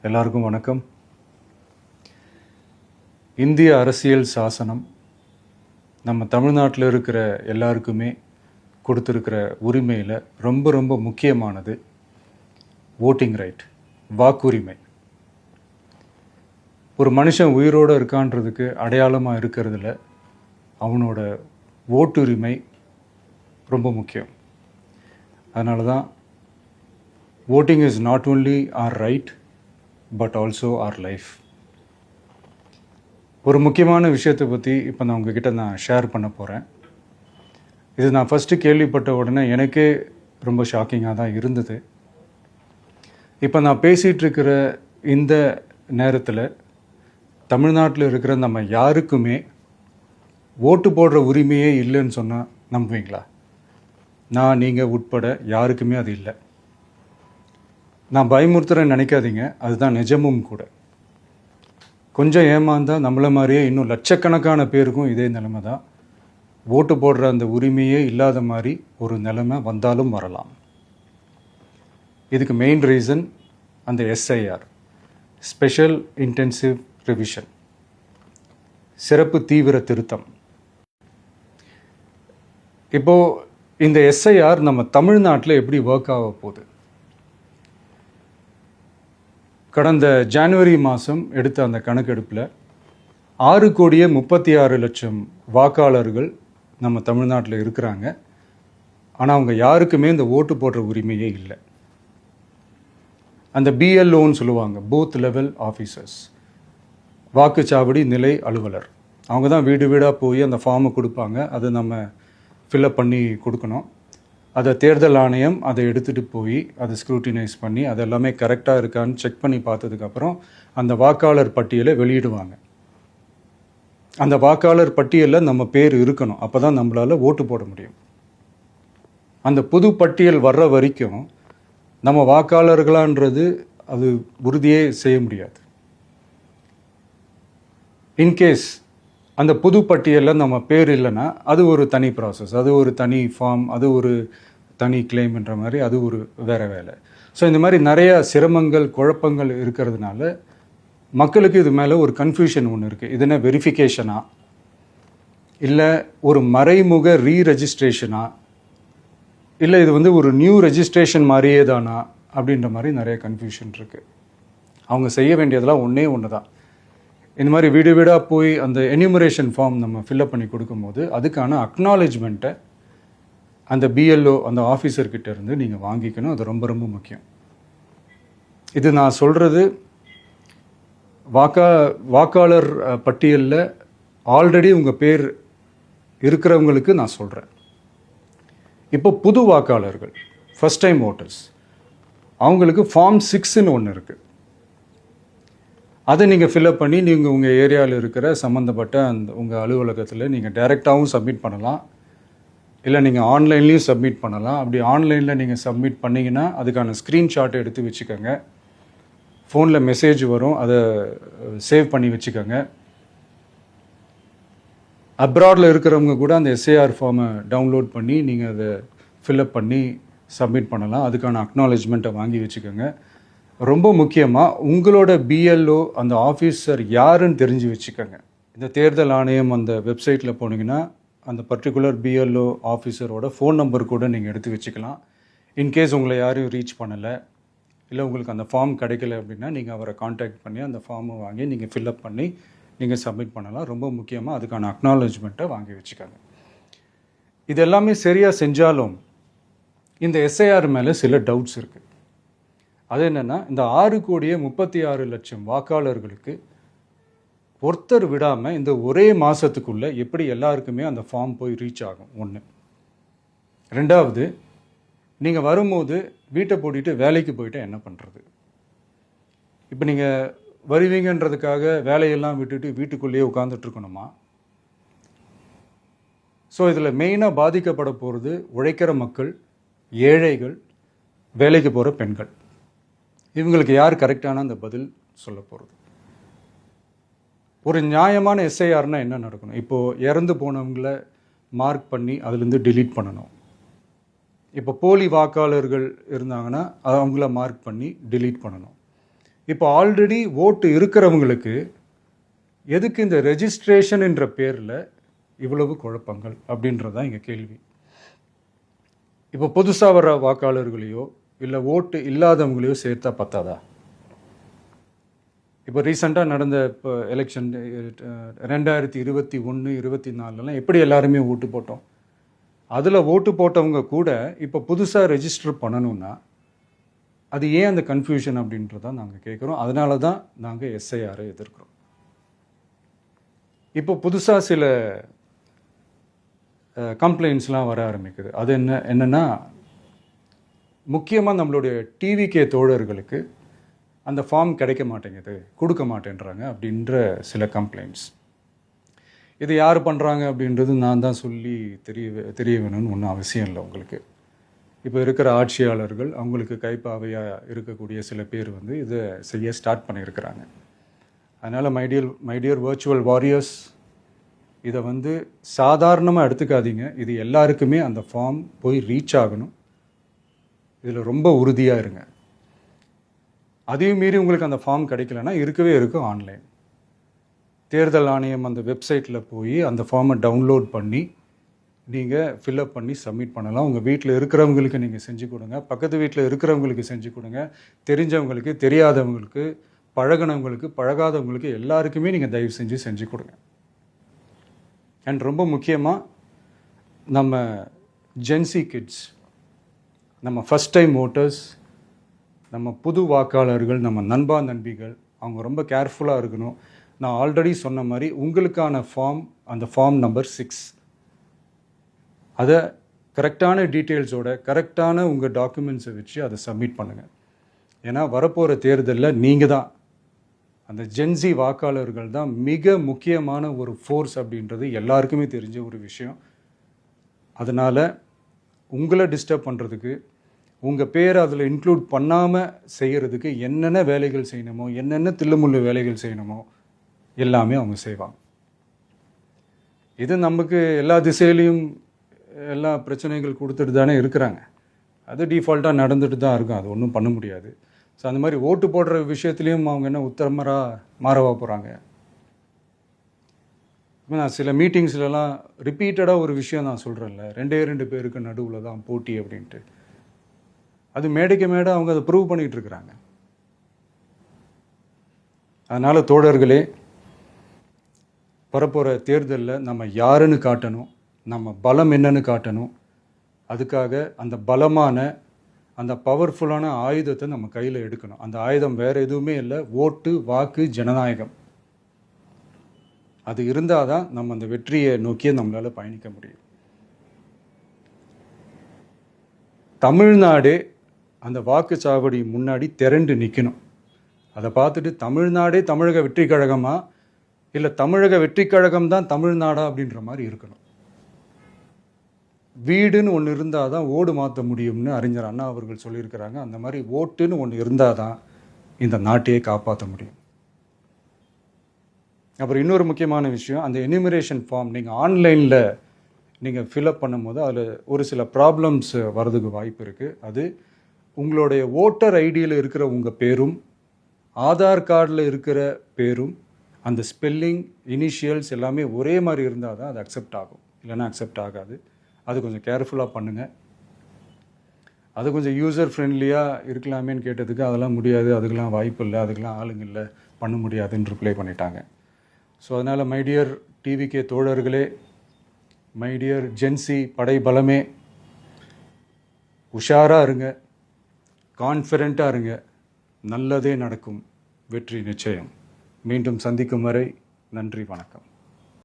எல்லாருக்கும் வணக்கம். இந்திய அரசியல் சாசனம் நம்ம தமிழ்நாட்டில் இருக்கிற எல்லாருக்குமே கொடுத்துருக்கிற உரிமையில் ரொம்ப ரொம்ப முக்கியமானது ஓட்டிங் ரைட், வாக்குரிமை. ஒரு மனுஷன் உயிரோடு இருக்கான்றதுக்கு அடையாளமாக இருக்கிறதுல அவனோட ஓட்டுரிமை ரொம்ப முக்கியம். அதனால தான் voting is not only our right but also our life. ஒரு முக்கியமான விஷயத்தை பற்றி இப்போ நான் உங்ககிட்ட ஷேர் பண்ண போகிறேன். இது நான் ஃபஸ்ட்டு கேள்விப்பட்ட உடனே எனக்கே ரொம்ப ஷாக்கிங்காக தான் இருந்தது. இப்போ நான் பேசிகிட்டு இருக்கிற இந்த நேரத்தில் தமிழ்நாட்டில் இருக்கிற நம்ம யாருக்குமே ஓட்டு போடுற உரிமையே இல்லைன்னு சொன்னால் நம்புவீங்களா? நான் நீங்கள் உட்பட யாருக்குமே அது இல்லை. நான் பயமுறுத்துறேன்னு நினைக்காதீங்க, அதுதான் நிஜமும் கூட. கொஞ்சம் ஏமாந்தால் நம்மளை மாதிரியே இன்னும் லட்சக்கணக்கான பேருக்கும் இதே நிலைமை தான். ஓட்டு போடுற அந்த உரிமையே இல்லாத மாதிரி ஒரு நிலைமை வந்தாலும் வரலாம். இதுக்கு மெயின் ரீசன் அந்த எஸ்ஐஆர், ஸ்பெஷல் இன்டென்சிவ் ரிவிஷன், சிறப்பு தீவிர திருத்தம். இப்போது இந்த எஸ்ஐஆர் நம்ம தமிழ்நாட்டில் எப்படி ஒர்க் ஆக போகுது? கடந்த ஜனவரி மாதம் எடுத்த அந்த கணக்கெடுப்பில் 6,36,00,000 வாக்காளர்கள் நம்ம தமிழ்நாட்டில் இருக்கிறாங்க. ஆனால் அவங்க யாருக்குமே இந்த ஓட்டு போடுற உரிமையே இல்லை. அந்த பிஎல்ஓன்னு சொல்லுவாங்க, பூத் லெவல் ஆஃபீஸர்ஸ், வாக்குச்சாவடி நிலை அலுவலர். அவங்க தான் வீடு வீடாக போய் அந்த ஃபார்மை கொடுப்பாங்க. அதை நம்ம ஃபில்அப் பண்ணி கொடுக்கணும். அதை தேர்தல் ஆணையம் அதை எடுத்துகிட்டு போய் அதை ஸ்க்ரூட்டினைஸ் பண்ணி அது எல்லாமே கரெக்டாக இருக்கான்னு செக் பண்ணி பார்த்ததுக்கப்புறம் அந்த வாக்காளர் பட்டியலை வெளியிடுவாங்க. அந்த வாக்காளர் பட்டியலில் நம்ம பேர் இருக்கணும், அப்போ தான் நம்மளால் ஓட்டு போட முடியும். அந்த புது பட்டியல் வர்ற வரைக்கும் நம்ம வாக்காளர்களான்றது அது உறுதியே செய்ய முடியாது. இன்கேஸ் அந்த புது பட்டியலில் நம்ம பேர் இல்லைன்னா அது ஒரு தனி ப்ராசஸ், அது ஒரு தனி ஃபார்ம், அது ஒரு தனி கிளைம்ன்ற மாதிரி அது ஒரு வேறு வேலை. ஸோ இந்த மாதிரி நிறைய சிரமங்கள் குழப்பங்கள் இருக்கிறதுனால மக்களுக்கு இது மேலே ஒரு கன்ஃபியூஷன் ஒன்று இருக்குது. இது என்ன வெரிஃபிகேஷனா இல்லை ஒரு மறைமுக ரீரெஜிஸ்ட்ரேஷனா இல்லை இது ஒரு நியூ ரெஜிஸ்ட்ரேஷன் மாதிரியே தானா அப்படின்ற மாதிரி நிறைய கன்ஃபியூஷன் இருக்குது. அவங்க செய்ய வேண்டியதெல்லாம் ஒன்றே ஒன்று தான். இந்த மாதிரி வீடு வீடாக போய் அந்த என்யூமரேஷன் ஃபார்ம் நம்ம ஃபில்அப் பண்ணி கொடுக்கும்போது அதுக்கான அக்னாலேஜ்மெண்ட்டை அந்த பிஎல்ஓ அந்த ஆஃபீஸர்கிட்ட இருந்து நீங்கள் வாங்கிக்கணும். அது ரொம்ப ரொம்ப முக்கியம். இது நான் சொல்கிறது வாக்காளர் பட்டியலில் ஆல்ரெடி உங்கள் பேர் இருக்கிறவங்களுக்கு நான் சொல்கிறேன். இப்போ புது வாக்காளர்கள், ஃபஸ்ட் டைம் ஓட்டர்ஸ், அவங்களுக்கு ஃபார்ம் 6ன்னு ஒன்று இருக்குது. அதை நீங்கள் ஃபில்அப் பண்ணி நீங்கள் உங்கள் ஏரியாவில் இருக்கிற சம்மந்தப்பட்ட அந்த உங்கள் அலுவலகத்தில் நீங்கள் டைரெக்டாகவும் சப்மிட் பண்ணலாம், இல்லை நீங்கள் ஆன்லைன்லேயும் சப்மிட் பண்ணலாம். அப்படி ஆன்லைனில் நீங்கள் சப்மிட் பண்ணிங்கன்னா அதுக்கான ஸ்க்ரீன்ஷாட்டை எடுத்து வச்சுக்கோங்க. ஃபோனில் மெசேஜ் வரும், அதை சேவ் பண்ணி வச்சுக்கோங்க. அப்ராடில் இருக்கிறவங்க கூட அந்த எஸ்ஏஆர் ஃபார்மை டவுன்லோட் பண்ணி நீங்கள் அதை ஃபில்அப் பண்ணி சப்மிட் பண்ணலாம். அதுக்கான அக்னாலேஜ்மெண்ட்டை வாங்கி வச்சுக்கோங்க. ரொம்ப முக்கியமாக உங்களோட பிஎல்ஓ அந்த ஆஃபீஸர் யாருன்னு தெரிஞ்சு வச்சுக்கோங்க. இந்த தேர்தல் ஆணையம் அந்த வெப்சைட்டில் போனீங்கன்னா அந்த பர்டிகுலர் பிஎல்ஓ ஆஃபீஸரோட ஃபோன் நம்பர் கூட நீங்கள் எடுத்து வச்சுக்கலாம். இன்கேஸ் உங்களை யாரையும் ரீச் பண்ணலை இல்லை உங்களுக்கு அந்த ஃபார்ம் கிடைக்கல அப்படின்னா நீங்கள் அவரை காண்டாக்ட் பண்ணி அந்த ஃபார்மை வாங்கி நீங்கள் ஃபில்அப் பண்ணி நீங்கள் சப்மிட் பண்ணலாம். ரொம்ப முக்கியமாக அதுக்கான அக்னாலேஜ்மெண்ட்டை வாங்கி வச்சுக்கோங்க. இது எல்லாமே சரியாக செஞ்சாலும் இந்த எஸ்ஐஆர் மேலே சில டவுட்ஸ் இருக்குது. அது என்னென்னா, இந்த 6,36,00,000 வாக்காளர்களுக்கு ஒருத்தர் விடாமல் இந்த ஒரே மாதத்துக்குள்ளே எப்படி எல்லாருக்குமே அந்த ஃபார்ம் போய் ரீச் ஆகும்? ஒன்று. ரெண்டாவது, நீங்கள் வரும்போது வீட்டை பூட்டிட்டு வேலைக்கு போயிட்டு என்ன பண்ணுறது? இப்போ நீங்கள் வருவீங்கன்றதுக்காக வேலையெல்லாம் விட்டுட்டு வீட்டுக்குள்ளேயே உட்காந்துட்ருக்கணுமா? ஸோ இதில் மெயினாக பாதிக்கப்பட போகிறது உழைக்கிற மக்கள், ஏழைகள், வேலைக்கு போகிற பெண்கள். இவங்களுக்கு யார் கரெக்டான அந்த பதில் சொல்ல போகிறது? ஒரு நியாயமான எஸ்ஐஆர்னால் என்ன நடக்கணும்? இப்போது இறந்து போனவங்கள மார்க் பண்ணி அதுலேருந்து டிலீட் பண்ணணும். இப்போ போலி வாக்காளர்கள் இருந்தாங்கன்னா அவங்கள மார்க் பண்ணி டிலீட் பண்ணணும். இப்போ ஆல்ரெடி ஓட்டு இருக்கிறவங்களுக்கு எதுக்கு இந்த ரெஜிஸ்ட்ரேஷன் என்ற பேரில் இவ்வளவு குழப்பங்கள் அப்படின்றது தான் இங்கே கேள்வி. இப்போ புதுசாக வர வாக்காளர்களையோ இல்லை ஓட்டு இல்லாதவங்களையோ சேர்த்தா பத்தாதா? இப்போ ரீசெண்டாக நடந்த இப்போ எலெக்ஷன் 2021, 24 எப்படி எல்லாருமே ஓட்டு போட்டோம்? அதில் ஓட்டு போட்டவங்க கூட இப்போ புதுசாக ரெஜிஸ்டர் பண்ணணும்னா அது ஏன் அந்த கன்ஃபியூஷன் அப்படின்றதான் நாங்கள் கேட்குறோம். அதனால தான் நாங்கள் எஸ்ஐஆரை எதிர்க்கிறோம். இப்போ புதுசாக சில கம்ப்ளைண்ட்ஸ்லாம் வர ஆரம்பிக்குது. அது என்னென்னா முக்கியமாக நம்மளுடைய டிவிகே தோழர்களுக்கு அந்த ஃபார்ம் கிடைக்க மாட்டேங்குது, கொடுக்க மாட்டேன்றாங்க அப்படின்ற சில கம்ப்ளைண்ட்ஸ். இது யார் பண்ணுறாங்க அப்படின்றது நான் தான் சொல்லி தெரிய வேணும்னு ஒன்றும் அவசியம் இல்லை உங்களுக்கு. இப்போ இருக்கிற ஆட்சியாளர்கள் அவங்களுக்கு கைப்பாவையாக இருக்கக்கூடிய சில பேர் இதை செய்ய ஸ்டார்ட் பண்ணியிருக்கிறாங்க. அதனால் மைடியர் வர்ச்சுவல் வாரியர்ஸ், இதை சாதாரணமாக எடுத்துக்காதீங்க. இது எல்லாருக்குமே அந்த ஃபார்ம் போய் ரீச் ஆகணும். இதில் ரொம்ப உறுதியாக இருங்க. அதையும் மீறி உங்களுக்கு அந்த ஃபார்ம் கிடைக்கலன்னா இருக்கவே இருக்கும் ஆன்லைன். தேர்தல் ஆணையம் அந்த வெப்சைட்டில் போய் அந்த ஃபார்மை டவுன்லோட் பண்ணி நீங்கள் ஃபில்அப் பண்ணி சப்மிட் பண்ணலாம். உங்கள் வீட்டில் இருக்கிறவங்களுக்கு நீங்கள் செஞ்சு கொடுங்க, பக்கத்து வீட்டில் இருக்கிறவங்களுக்கு செஞ்சு கொடுங்க, தெரிஞ்சவங்களுக்கு, தெரியாதவங்களுக்கு, பழகினவங்களுக்கு, பழகாதவங்களுக்கு எல்லாருக்குமே நீங்கள் தயவு செஞ்சு கொடுங்க. அண்ட் ரொம்ப முக்கியமாக நம்ம ஜென்சி கிட்ஸ், நம்ம ஃபஸ்ட் டைம் ஓட்டர்ஸ், நம்ம புது வாக்காளர்கள், நம்ம நண்பா நண்பிகள், அவங்க ரொம்ப கேர்ஃபுல்லாக இருக்கணும். நான் ஆல்ரெடி சொன்ன மாதிரி உங்களுக்கான ஃபார்ம், அந்த ஃபார்ம் நம்பர் 6, அதை கரெக்டான டீட்டெயில்ஸோட கரெக்டான உங்கள் டாக்குமெண்ட்ஸை வச்சு அதை சப்மிட் பண்ணுங்கள். ஏன்னா வரப்போகிற தேர்தலில் நீங்கள் தான், அந்த ஜென்சி வாக்காளர்கள் தான் மிக முக்கியமான ஒரு ஃபோர்ஸ் அப்படின்றது எல்லாருக்குமே தெரிஞ்ச ஒரு விஷயம். அதனால் உங்களை டிஸ்டர்ப் பண்ணுறதுக்கு, உங்கள் பேரை அதில் இன்க்ளூட் பண்ணாமல் செய்கிறதுக்கு என்னென்ன வேலைகள் செய்யணுமோ, என்னென்ன தில்லுமுள்ளு வேலைகள் செய்யணுமோ எல்லாமே அவங்க செய்வாங்க. இது நமக்கு எல்லா திசையிலையும் எல்லா பிரச்சனைகள் கொடுத்துட்டு தானே இருக்கிறாங்க. அது டிஃபால்ட்டாக நடந்துட்டு தான் இருக்கும், அது ஒன்றும் பண்ண முடியாது. ஸோ அந்த மாதிரி ஓட்டு போடுற விஷயத்துலேயும் அவங்க என்ன மாறவா போகிறாங்க? இப்போ நான் சில மீட்டிங்ஸ்லலாம் ரிப்பீட்டடாக ஒரு விஷயம் நான் சொல்கிறேன்ல, 2 பேருக்கு நடுவில் தான் போட்டி அப்படின்ட்டு. அது மேடைக்கு மேடை அவங்க அதை ப்ரூவ் பண்ணிகிட்டு இருக்கிறாங்க. அதனால் தோழர்களே, வரப்போகிற தேர்தலில் நம்ம யாருன்னு காட்டணும், நம்ம பலம் என்னன்னு காட்டணும். அதுக்காக அந்த பலமான, அந்த பவர்ஃபுல்லான ஆயுதத்தை நம்ம கையில் எடுக்கணும். அந்த ஆயுதம் வேறு எதுவுமே இல்லை, ஓட்டு, வாக்கு, ஜனநாயகம். அது இருந்தால் தான் நம்ம அந்த வெற்றியை நோக்கியே நம்மளால் பயணிக்க முடியும். தமிழ்நாடே அந்த வாக்குச்சாவடி முன்னாடி திரண்டு நிற்கணும். அதை பார்த்துட்டு தமிழ்நாடே தமிழக வெற்றி கழகமா, இல்லை தமிழக வெற்றி கழகம் தான் தமிழ்நாடா அப்படின்ற மாதிரி இருக்கணும். வீடுன்னு ஒன்று இருந்தால் தான் ஓடு மாற்ற முடியும்னு அறிஞர் அண்ணா அவர்கள் சொல்லியிருக்கிறாங்க. அந்த மாதிரி ஓட்டுன்னு ஒன்று இருந்தால் தான் இந்த நாட்டையே காப்பாற்ற முடியும். அப்புறம் இன்னொரு முக்கியமான விஷயம், அந்த எனிமரேஷன் ஃபார்ம் நீங்கள் ஆன்லைனில் நீங்கள் ஃபில்அப் பண்ணும்போது அதில் ஒரு சில ப்ராப்ளம்ஸ் வர்றதுக்கு வாய்ப்பு இருக்குது. அது உங்களுடைய ஓட்டர் ஐடியில் இருக்கிற உங்கள் பேரும், ஆதார் கார்டில் இருக்கிற பேரும், அந்த ஸ்பெல்லிங், இனிஷியல்ஸ் எல்லாமே ஒரே மாதிரி இருந்தால் தான் அது அக்செப்ட் ஆகும், இல்லைன்னா அக்செப்ட் ஆகாது. அது கொஞ்சம் கேர்ஃபுல்லாக பண்ணுங்கள். அது கொஞ்சம் யூசர் ஃப்ரெண்ட்லியாக இருக்கலாமேன்னு கேட்டதுக்கு அதெல்லாம் முடியாது, அதுக்கெலாம் வாய்ப்பு இல்லை, அதுக்கெலாம் ஆளுங்க இல்லை, பண்ண முடியாதுன்னு ரிப்ளை பண்ணிட்டாங்க. ஸோ அதனால் மைடியர் டிவிகே தோழர்களே, மைடியர் ஜென்சி படை பலமே, உஷாராக இருங்க, கான்ஃபிடெண்ட்டாக இருங்க, நல்லதே நடக்கும், வெற்றி நிச்சயம். மீண்டும் சந்திக்கும் வரை நன்றி, வணக்கம்.